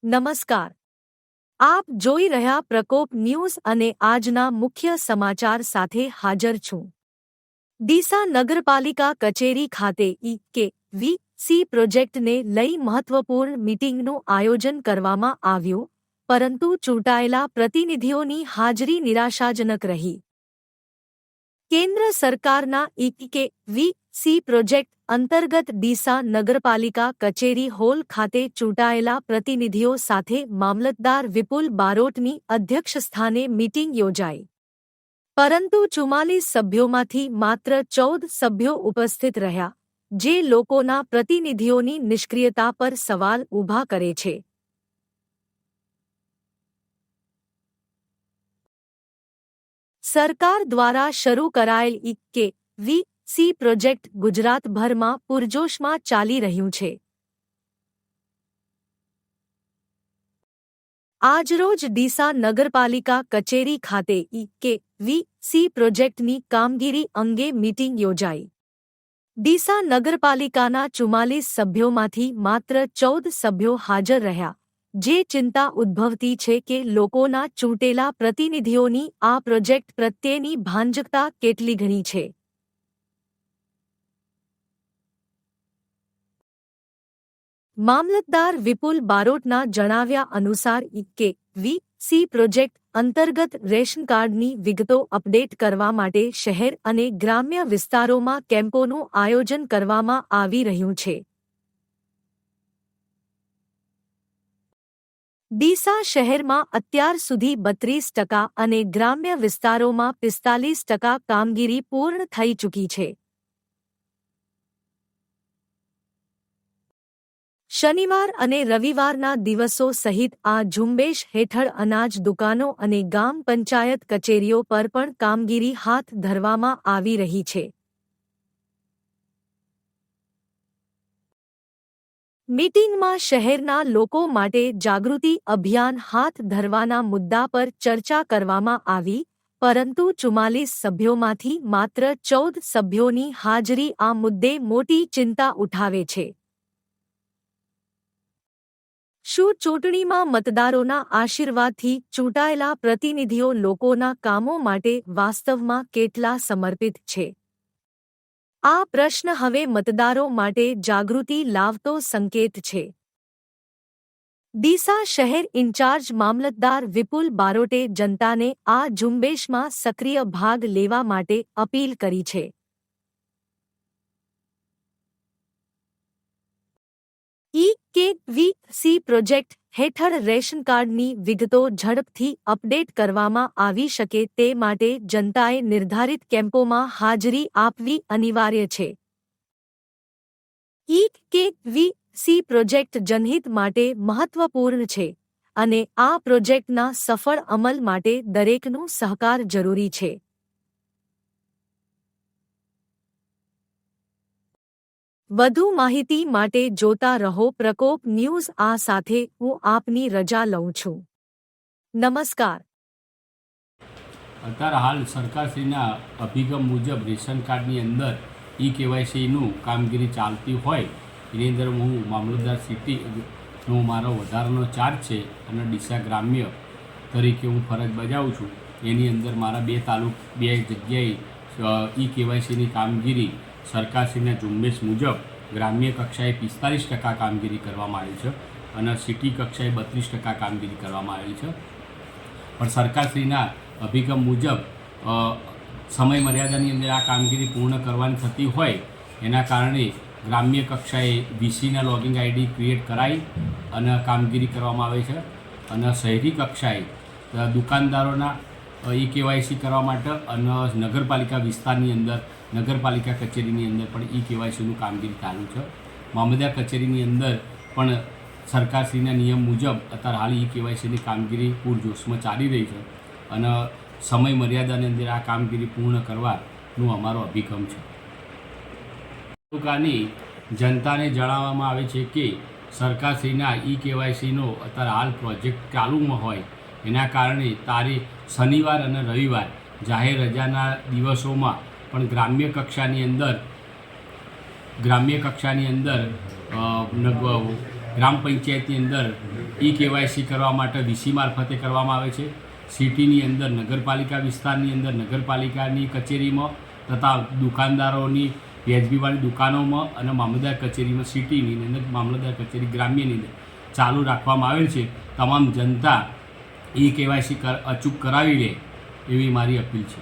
નમસ્કાર, આપ જોઈ રહ્યા પ્રકોપ ન્યૂઝ અને આજના મુખ્ય સમાચાર સાથે હાજર છું. ડીસા નગરપાલિકા કચેરી ખાતે ઈ.કે.વી.સી. પ્રોજેક્ટને લઈ મહત્વપૂર્ણ મીટિંગનું આયોજન કરવામાં આવ્યું, પરંતુ ચૂંટાયેલા પ્રતિનિધિઓની હાજરી નિરાશાજનક રહી. કેન્દ્ર સરકારના ઈ.કે.વી.સી. પ્રોજેક્ટ અંતર્ગત ડીસા નગરપાલિકા કચેરી હોલ ખાતે ચૂંટાયેલા પ્રતિનિધિઓ સાથે મામલતદાર વિપુલ બારોટની અધ્યક્ષસ્થાને મીટિંગ યોજાઈ. પરંતુ 44 સભ્યોમાંથી માત્ર 14 સભ્યો ઉપસ્થિત રહ્યા, જે લોકોના પ્રતિનિધિઓની નિષ્ક્રિયતા પર સવાલ ઊભા કરે છે. સરકાર દ્વારા શરૂ કરાયેલ ઈ.કે.વી.સી. પ્રોજેક્ટ ગુજરાતભરમાં પૂરજોશમાં ચાલી રહ્યું છે. આજરોજ ડીસા નગરપાલિકા કચેરી ખાતે ઈ.કે.વી.સી. પ્રોજેક્ટની કામગીરી અંગે મીટિંગ યોજાઈ. ડીસા નગરપાલિકાના 44 સભ્યોમાંથી માત્ર 14 સભ્યો હાજર રહ્યા, જે ચિંતા ઉદ્ભવતી છે કે લોકોના ચૂંટેલા પ્રતિનિધિઓની આ પ્રોજેક્ટ પ્રત્યેની ભાંજકતા કેટલી ઘણી છે. મામલતદાર વિપુલ બારોટના જણાવ્યા અનુસાર ઈ.કે.વી.સી. પ્રોજેક્ટ અંતર્ગત રેશન કાર્ડની વિગતો અપડેટ કરવા માટે શહેર અને ગ્રામ્ય વિસ્તારોમાં કેમ્પોનું આયોજન કરવામાં આવી રહ્યું છે. ડીસા શહેરમાં અત્યાર સુધી 32% અને ગ્રામ્ય વિસ્તારોમાં 45% કામગીરી પૂર્ણ થઈ ચૂકી છે. શનિવાર અને રવિવારના દિવસો સહિત આ ઝુંબેશ હેઠળ અનાજ દુકાનો અને ગામ પંચાયત કચેરીઓ પર પણ કામગીરી હાથ ધરવામાં આવી રહી છે. મીટિંગમાં શહેરના લોકો માટે જાગૃતિ અભિયાન હાથ ધરવાના મુદ્દા પર ચર્ચા કરવામાં આવી, પરંતુ 44 સભ્યોમાંથી માત્ર 14 સભ્યોની હાજરી આ મુદ્દે મોટી ચિંતા ઉઠાવે છે. શું ચૂંટણીમાં મતદારોના આશીર્વાદથી ચૂંટાયેલા પ્રતિનિધિઓ લોકોના કામો માટે વાસ્તવમાં કેટલા સમર્પિત છે? આ પ્રશ્ન હવે મતદારો માટે જાગૃતિ લાવતો સંકેત છે. ડીસા શહેર ઇન્ચાર્જ મામલતદાર વિપુલ બારોટે જનતાને આ ઝુંબેશમાં સક્રિય ભાગ લેવા માટે અપીલ કરી છે. ઈ.કે.વી.સી. પ્રોજેક્ટ હેઠળ રેશન કાર્ડની વિગતો ઝડપથી અપડેટ કરવામાં આવી શકે તે માટે જનતાએ નિર્ધારિત કેમ્પોમાં હાજરી આપવી અનિવાર્ય છે. ઈ.કે.વી.સી. પ્રોજેક્ટ જનહિત માટે મહત્વપૂર્ણ છે, અને આ પ્રોજેક્ટના સફળ અમલ માટે દરેકનો સહકાર જરૂરી છે. વધુ માહિતી માટે જોતા રહો પ્રકોપ ન્યૂઝ. આ સાથે હું આપની રજા લઉં છું. નમસ્કાર. અત્યારે હાલ સરકારશ્રીના અભિગમ મુજબ રેશન કાર્ડની અંદર ઈ-કેવાયસીનું કામગીરી ચાલતી હોય, એની અંદર હું મામલતદાર સિટીનો મારો વધારાનો ચાર્જ છે અને ડીસા ગ્રામ્ય તરીકે હું ફરજ બજાવું છું. એની અંદર મારા બે જગ્યાએ ઈ-કેવાયસીની કામગીરી સરકારશ્રીના ઝુંબેશ મુજબ ગ્રામ્ય કક્ષાએ 45% કામગીરી કરવામાં આવી છે અને સિટી કક્ષાએ 32% કામગીરી કરવામાં આવી છે. પણ સરકારશ્રીના અભિગમ મુજબ સમય મર્યાદાની અંદર આ કામગીરી પૂર્ણ કરવાની થતી હોય, એના કારણે ગ્રામ્ય કક્ષાએ વીસીના લોગિંગ આઈડી ક્રિએટ કરાવી અને કામગીરી કરવામાં આવે છે, અને શહેરી કક્ષાએ દુકાનદારોના ઈ-કેવાયસી કરવા માટે અને નગરપાલિકા વિસ્તારની અંદર નગરપાલિકા કચેરીની અંદર પણ ઈ-કેવાયસીનું કામગીરી ચાલુ છે. મામલતદાર કચેરીની અંદર પણ સરકારશ્રીના નિયમ મુજબ અત્યારે હાલ ઈ-કેવાયસીની કામગીરી પૂરજોશમાં ચાલી રહી છે, અને સમય મર્યાદાની અંદર આ કામગીરી પૂર્ણ કરવાનો અમારો અભિગમ છે. તાલુકાની જનતાને જણાવવામાં આવે છે કે સરકારશ્રીના ઈ-કેવાયસીનો અત્યારે હાલ પ્રોજેક્ટ ચાલુમાં હોય, એના કારણે શનિવાર અને રવિવાર જાહેર રજાના દિવસોમાં પણ ગ્રામ્ય કક્ષાની અંદર ગ્રામ પંચાયતની અંદર ઈ કેવાયસી કરવા માટે વીસી મારફતે કરવામાં આવે છે. સિટીની અંદર નગરપાલિકા વિસ્તારની અંદર નગરપાલિકાની કચેરીમાં તથા દુકાનદારોની વ્યાજબીવાળી દુકાનોમાં અને મામલતદાર કચેરીમાં સિટીની અંદર મામલતદાર કચેરી ગ્રામ્યની અંદર ચાલુ રાખવામાં આવેલ છે. તમામ જનતા ઈ કેવાયસી અચૂક કરાવી લે એવી મારી અપીલ છે.